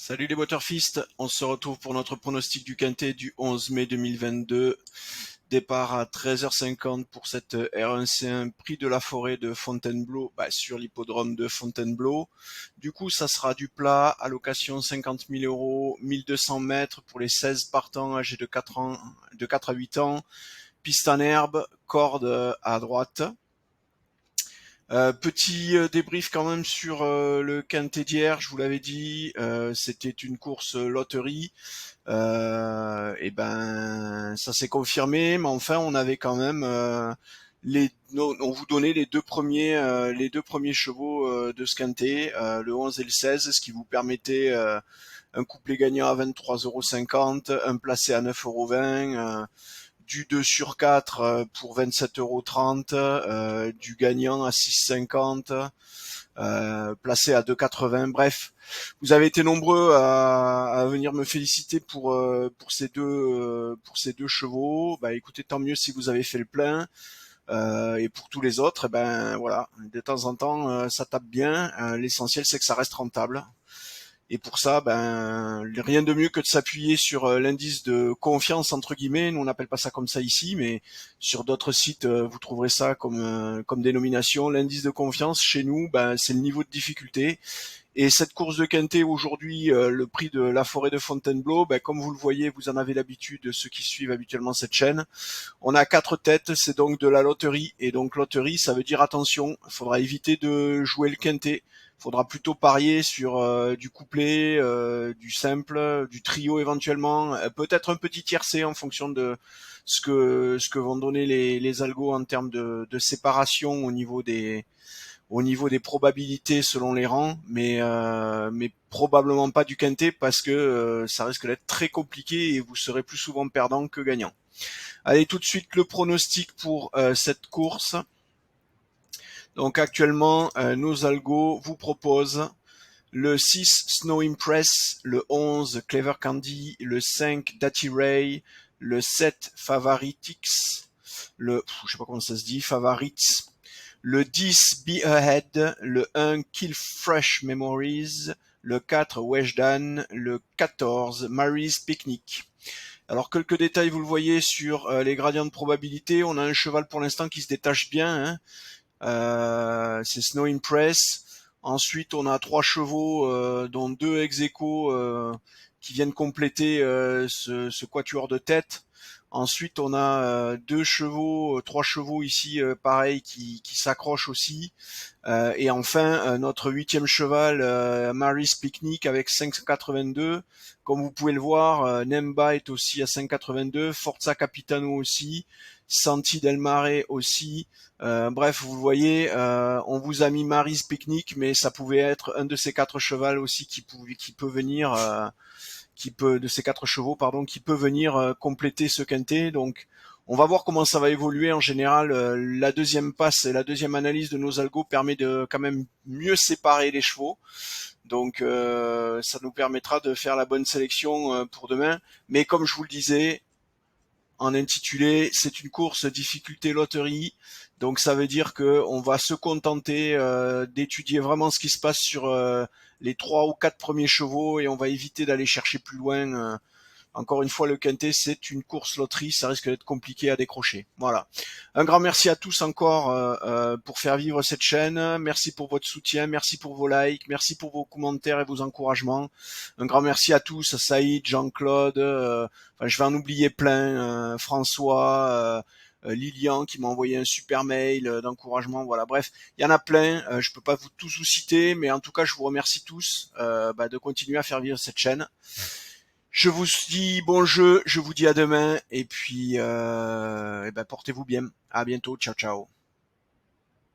Salut les Waterfist, on se retrouve pour notre pronostic du Quintet du 11 mai 2022. Départ à 13h50 pour cette R1C1 Prix de la Forêt de Fontainebleau, sur l'hippodrome de Fontainebleau. Du coup, ça sera du plat, allocation 50 000 euros, 1200 mètres pour les 16 partants âgés de 4 à 8 ans, piste en herbe, corde à droite. Petit débrief quand même sur le Quintet d'hier, je vous l'avais dit, c'était une course loterie. Et ben ça s'est confirmé, mais enfin on avait quand même on vous donnait les deux premiers chevaux de ce Quintet, le 11 et le 16, ce qui vous permettait un couplet gagnant à 23,50 €, un placé à 9,20 €, du 2 sur 4 pour 27,30 €, du gagnant à 6,50, placé à 2,80. Bref, vous avez été nombreux à venir me féliciter pour ces deux chevaux. Bah écoutez, tant mieux si vous avez fait le plein. Et pour tous les autres, ben voilà, de temps en temps ça tape bien. L'essentiel c'est que ça reste rentable. Et pour ça, ben rien de mieux que de s'appuyer sur l'indice de confiance entre guillemets. Nous on n'appelle pas ça comme ça ici, mais sur d'autres sites vous trouverez ça comme dénomination. L'indice de confiance chez nous, ben c'est le niveau de difficulté. Et cette course de Quintet aujourd'hui, le prix de la forêt de Fontainebleau, ben, comme vous le voyez, vous en avez l'habitude, ceux qui suivent habituellement cette chaîne. On a 4 têtes, c'est donc de la loterie. Et donc loterie, ça veut dire attention, il faudra éviter de jouer le Quintet. Il faudra plutôt parier sur du couplet, du simple, du trio éventuellement, peut-être un petit tiercé en fonction de ce que vont donner les algos en termes de séparation au niveau des probabilités selon les rangs, mais probablement pas du quintet parce que ça risque d'être très compliqué et vous serez plus souvent perdant que gagnant. Allez, tout de suite le pronostic pour cette course. Donc actuellement, nos algos vous proposent le 6 Snow Impress, le 11 Clever Candy, le 5 Datty Ray, le 7 Favoritix, je sais pas comment ça se dit, Favorites, le 10 Be Ahead, le 1 Kill Fresh Memories, le 4 Weshdan, le 14 Mary's Picnic. Alors quelques détails, vous le voyez sur les gradients de probabilité. On a un cheval pour l'instant qui se détache bien, hein. C'est Snow Impress. Ensuite, on a 3 chevaux, dont 2 ex-aequo qui viennent compléter ce quatuor de tête. Ensuite, on a 3 chevaux ici, pareil, qui s'accrochent aussi. Et enfin, notre 8e cheval, Mary's Picnic avec 5,82. Comme vous pouvez le voir, Nemba est aussi à 5,82. Forza Capitano aussi. Santi Del Mare aussi. Bref, vous voyez, on vous a mis Mary's Picnic, mais ça pouvait être un de ces 4 chevaux aussi qui peut venir, de ces 4 chevaux, pardon, qui peut venir compléter ce quintet. Donc, on va voir comment ça va évoluer. En général, la deuxième passe et la deuxième analyse de nos algos permet de quand même mieux séparer les chevaux. Donc, ça nous permettra de faire la bonne sélection pour demain. Mais comme je vous le disais, en intitulé, c'est une course difficulté loterie. Donc ça veut dire que on va se contenter d'étudier vraiment ce qui se passe sur les 3 ou 4 premiers chevaux et on va éviter d'aller chercher plus loin. Encore une fois, le quintet, c'est une course loterie, ça risque d'être compliqué à décrocher. Voilà. Un grand merci à tous encore pour faire vivre cette chaîne. Merci pour votre soutien, merci pour vos likes, merci pour vos commentaires et vos encouragements. Un grand merci à tous, à Saïd, Jean-Claude, je vais en oublier plein, François, Lilian qui m'a envoyé un super mail d'encouragement. Voilà, bref, il y en a plein. Je peux pas vous tous vous citer, mais en tout cas, je vous remercie tous de continuer à faire vivre cette chaîne. Je vous dis bon jeu, je vous dis à demain et puis portez-vous bien. À bientôt, ciao ciao.